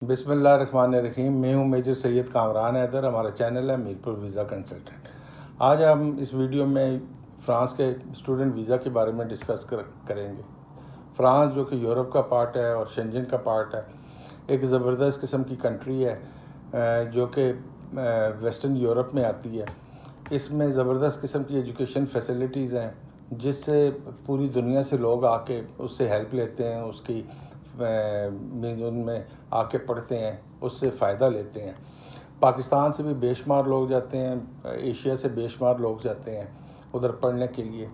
बिस्मिल्लाहिर्रहमानिर्रहीम। मैं हूं मेजर सैयद कामरान हैदर। हमारा चैनल है मीरपुर वीज़ा कंसल्टेंट। आज हम इस वीडियो में फ़्रांस के स्टूडेंट वीज़ा के बारे में डिस्कस करेंगे। फ़्रांस जो कि यूरोप का पार्ट है और शेंजन का पार्ट है, एक ज़बरदस्त किस्म की कंट्री है जो कि वेस्टर्न यूरोप में आती है। इसमें ज़बरदस्त किस्म की एजुकेशन फैसिलिटीज़ हैं जिससे पूरी दुनिया से लोग आके उससे हेल्प लेते हैं, उसकी उनमें आके पढ़ते हैं, उससे फ़ायदा लेते हैं। पाकिस्तान से भी बेशुमार लोग जाते हैं, एशिया से बेशुमार लोग जाते हैं उधर पढ़ने के लिए।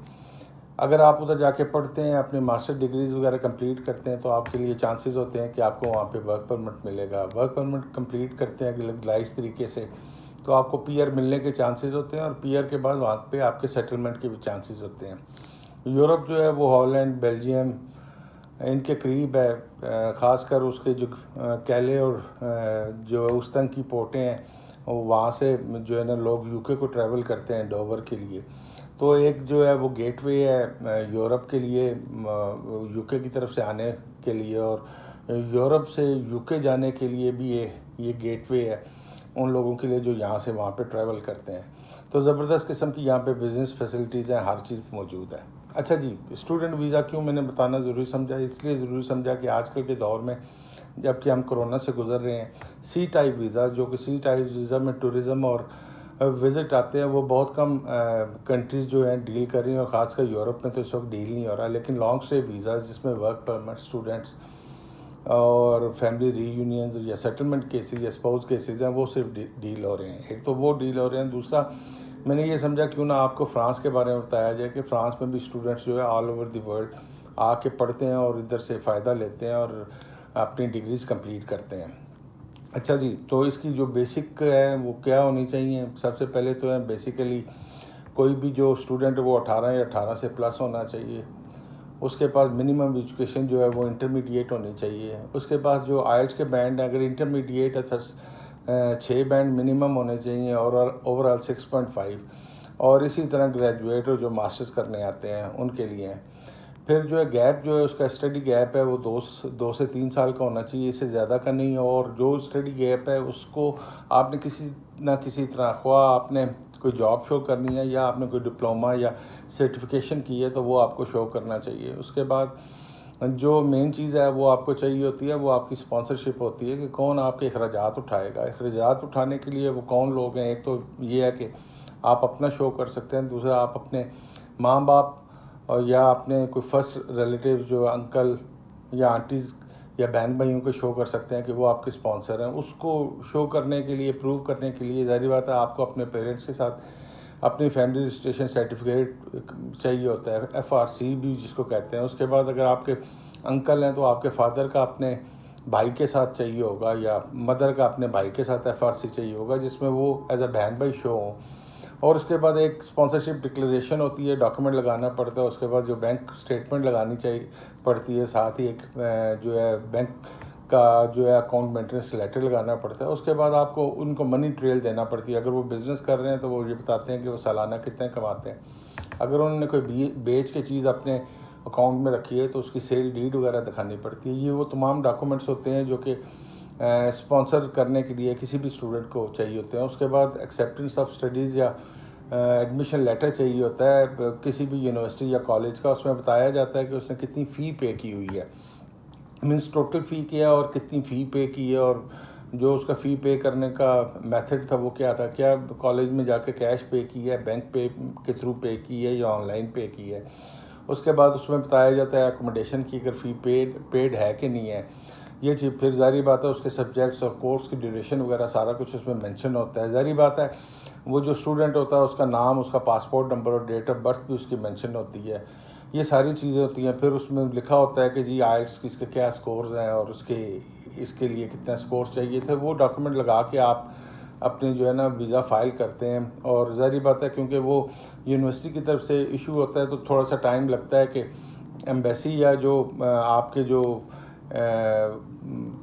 अगर आप उधर जाके पढ़ते हैं, अपने मास्टर डिग्रीज़ वगैरह कंप्लीट करते हैं, तो आपके लिए चांसेस होते हैं कि आपको वहाँ पे वर्क परमिट मिलेगा। वर्क परमिट कंप्लीट करते हैं ग्लाइस तरीके से, तो आपको पीआर मिलने के चांसेस होते हैं और पीआर के बाद वहाँ पे आपके सेटलमेंट के भी चांसेस होते हैं। यूरोप जो है वो हॉलैंड, बेल्जियम इनके करीब है। ख़ासकर उसके जो कैले और जो उस तंग की पोर्टें हैं, वहाँ से जो है ना लोग यूके को ट्रैवल करते हैं डोवर के लिए। तो एक जो है वो गेटवे है यूरोप के लिए, यूके की तरफ से आने के लिए, और यूरोप से यूके जाने के लिए भी ये गेटवे है उन लोगों के लिए जो यहाँ से वहाँ पे ट्रैवल करते हैं। तो ज़बरदस्त किस्म की यहाँ पे बिज़नेस फैसिलिटीज़ हैं, हर चीज़ मौजूद है। अच्छा जी, स्टूडेंट वीज़ा क्यों मैंने बताना ज़रूरी समझा? इसलिए ज़रूरी समझा कि आजकल के दौर में जबकि हम कोरोना से गुज़र रहे हैं, सी टाइप वीज़ा, जो कि सी टाइप वीज़ा में टूरिज़म और विज़िट आते हैं, वो बहुत कम कंट्रीज़ जो हैं डील कर रही हैं, और ख़ासकर यूरोप में तो इस वक्त डील नहीं हो रहा। लेकिन लॉन्ग स्टे वीज़ा जिसमें वर्क परमिट, स्टूडेंट्स और फैमिली रीयूनियंस या सेटलमेंट केसेस या स्पाउस केसेस हैं, वो सिर्फ डील हो रहे हैं। एक तो वो डील हो रहे हैं, दूसरा मैंने ये समझा क्यों ना आपको फ़्रांस के बारे में बताया जाए कि फ़्रांस में भी स्टूडेंट्स जो है ऑल ओवर द वर्ल्ड आके पढ़ते हैं और इधर से फ़ायदा लेते हैं और अपनी डिग्रीज़ कंप्लीट करते हैं। अच्छा जी, तो इसकी जो बेसिक है वो क्या होनी चाहिए? सबसे पहले तो है बेसिकली कोई भी जो स्टूडेंट है वो 18 या 18 से प्लस होना चाहिए। उसके पास मिनिमम एजुकेशन जो है वो इंटरमीडिएट होनी चाहिए। उसके पास जो आइल्स के बैंड है, अगर इंटरमीडिएट है तो 6 बैंड मिनिमम होने चाहिए और ओवरऑल 6.5। और इसी तरह ग्रेजुएट और जो मास्टर्स करने आते हैं उनके लिए हैं। फिर जो है गैप जो है उसका स्टडी गैप है वो दो से 3 साल का होना चाहिए, इससे ज़्यादा का नहीं। और जो स्टडी गैप है उसको आपने किसी ना किसी तरह, ख्वाह आपने कोई जॉब शो करनी है या आपने कोई डिप्लोमा या सर्टिफिकेशन की है, तो वो आपको शो करना चाहिए। उसके बाद जो मेन चीज़ है वो आपको चाहिए होती है, वो आपकी स्पॉन्सरशिप होती है कि कौन आपके अखराजात उठाएगा। अखराजात उठाने के लिए वो कौन लोग हैं? एक तो ये है कि आप अपना शो कर सकते हैं, दूसरा आप अपने माँ बाप और या अपने कोई फर्स्ट रिलेटिव जो अंकल या आंटीज़ या बहन भाइयों को शो कर सकते हैं कि वो आपके स्पॉन्सर हैं। उसको शो करने के लिए, प्रूव करने के लिए ज़ाहिर बात है आपको अपने पेरेंट्स के साथ अपनी फैमिली रजिस्ट्रेशन सर्टिफिकेट चाहिए होता है, एफआरसी भी जिसको कहते हैं। उसके बाद अगर आपके अंकल हैं तो आपके फादर का अपने भाई के साथ चाहिए होगा, या मदर का अपने भाई के साथ एफआरसी चाहिए होगा, जिसमें वो एज अ बहन भाई शो हों। और उसके बाद एक स्पॉन्सरशिप डिक्लेरेशन होती है, डॉक्यूमेंट लगाना पड़ता है। उसके बाद जो बैंक स्टेटमेंट लगानी चाहिए पड़ती है, साथ ही एक जो है बैंक का जो है अकाउंट मेंटेनेंस लेटर लगाना पड़ता है। उसके बाद आपको उनको मनी ट्रेल देना पड़ती है। अगर वो बिज़नेस कर रहे हैं तो वो ये बताते हैं कि वो सालाना कितने कमाते हैं। अगर उन्होंने कोई बेच के चीज़ अपने अकाउंट में रखी है तो उसकी सेल डीड वगैरह दिखानी पड़ती है। ये वो तमाम डॉक्यूमेंट्स होते हैं जो कि स्पॉन्सर करने के लिए किसी भी स्टूडेंट को चाहिए होते हैं। उसके बाद एक्सेप्टेंस ऑफ स्टडीज़ या एडमिशन लेटर चाहिए होता है किसी भी यूनिवर्सिटी या कॉलेज का। उसमें बताया जाता है कि उसने कितनी फ़ी पे की हुई है, मीन्स टोटल फ़ी किया और कितनी फ़ी पे की है, और जो उसका फ़ी पे करने का मेथड था वो क्या था, क्या कॉलेज में जाके कैश पे की है, बैंक पे के थ्रू पे की है या ऑनलाइन पे की है। उसके बाद उसमें बताया जाता है एकोमोडेशन की अगर फ़ी पेड है कि नहीं है। ये चीज़ फिर ज़ाहिर बात है उसके सब्जेक्ट्स और कोर्स की ड्यूरेशन वगैरह सारा कुछ उसमें मेंशन होता है। ज़ाहिर बात है वो जो स्टूडेंट होता है उसका नाम, उसका पासपोर्ट नंबर और डेट ऑफ बर्थ भी उसकी मेंशन होती है। ये सारी चीज़ें होती हैं। फिर उसमें लिखा होता है कि जी आइल्स की इसके क्या स्कोर्स हैं और उसके इसके लिए कितने स्कोर्स चाहिए थे। वो डॉक्यूमेंट लगा के आप अपने जो है ना वीज़ा फ़ाइल करते हैं। और ज़ाहिर बात है क्योंकि वो यूनिवर्सिटी की तरफ से इशू होता है तो थोड़ा सा टाइम लगता है कि एम्बेसी या जो आपके जो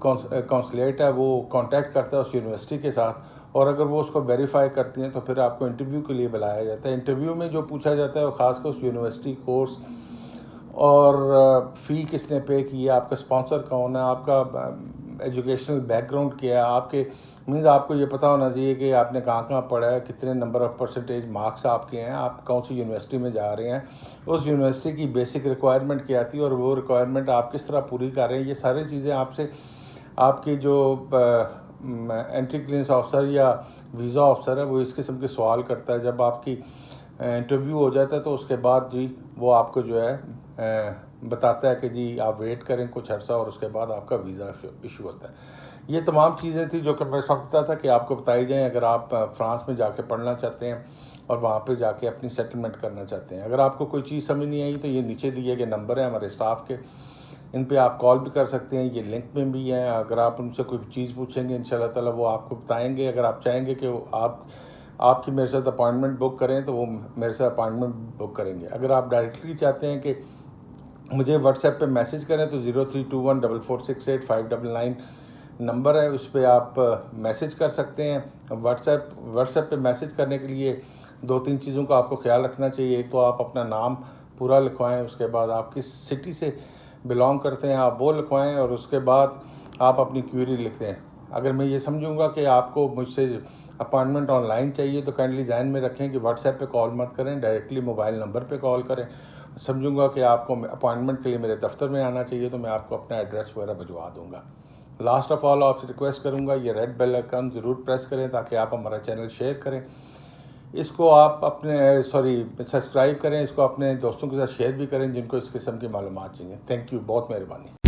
कौंसलेट है वो कांटेक्ट करता है उस यूनिवर्सिटी के साथ, और अगर वो उसको वेरीफाई करती हैं तो फिर आपको इंटरव्यू के लिए बुलाया जाता है। इंटरव्यू में जो पूछा जाता है वो ख़ासकर उस यूनिवर्सिटी कोर्स और फ़ी किसने पे की है, आपका स्पॉन्सर कौन है, आपका एजुकेशनल बैकग्राउंड क्या है आपके, मीन्स आपको ये पता होना चाहिए कि आपने कहाँ कहाँ पढ़ा है, कितने नंबर ऑफ़ परसेंटेज मार्क्स आपके हैं, आप कौन सी यूनिवर्सिटी में जा रहे हैं, उस यूनिवर्सिटी की बेसिक रिक्वायरमेंट क्या थी और वो रिक्वायरमेंट आप किस तरह पूरी कर रहे हैं। ये सारी चीज़ें आपसे आपकी जो एंट्री क्लियरेंस ऑफिसर या वीज़ा ऑफिसर है वो इस किस्म के सवाल करता है। जब आपकी इंटरव्यू हो जाता है तो उसके बाद जी वो आपको जो है बताता है कि जी आप वेट करें कुछ अर्सा और उसके बाद आपका वीज़ा इशू होता है। ये तमाम चीज़ें थी जो कि मैं समझता था कि आपको बताई जाएँ अगर आप फ्रांस में जाके पढ़ना चाहते हैं और वहाँ पे जाके अपनी सेटलमेंट करना चाहते हैं। अगर आपको कोई चीज़ समझ नहीं आई तो ये नीचे दिए गए नंबर हैं हमारे स्टाफ के, इन पे आप कॉल भी कर सकते हैं, ये लिंक में भी हैं। अगर आप उनसे कोई चीज़ पूछेंगे इंशाल्लाह ताला वो आपको बताएंगे। अगर आप चाहेंगे कि आपकी मेरे साथ अपॉइंटमेंट बुक करें तो वो मेरे साथ अपॉइंटमेंट बुक करेंगे। अगर आप डायरेक्टली चाहते हैं कि मुझे व्हाट्सएप पे मैसेज करें तो 0321446859 नंबर है, उस पर आप मैसेज कर सकते हैं। व्हाट्सएप पे मैसेज करने के लिए 2-3 चीज़ों का आपको ख्याल रखना चाहिए। एक तो आप अपना नाम पूरा लिखवाएं, उसके बाद आप किस सिटी से बिलोंग करते हैं आप वो लिखवाएं और उसके बाद आप अपनी क्वेरी लिखते हैं। अगर मैं ये समझूंगा कि आपको मुझसे अपॉइंटमेंट ऑनलाइन चाहिए तो काइंडली ध्यान में रखें कि व्हाट्सएप पे कॉल मत करें, डायरेक्टली मोबाइल नंबर पे कॉल करें। समझूंगा कि आपको अपॉइंटमेंट के लिए मेरे दफ्तर में आना चाहिए तो मैं आपको अपना एड्रेस वगैरह भिजवा दूंगा। लास्ट ऑफ ऑल आपसे रिक्वेस्ट करूंगा ये रेड बेल आइकन ज़रूर प्रेस करें ताकि आप हमारा चैनल शेयर करें, इसको आप अपने सब्सक्राइब करें, इसको अपने दोस्तों के साथ शेयर भी करें जिनको इस किस्म की मालूमात चाहिए। थैंक यू, बहुत मेहरबानी।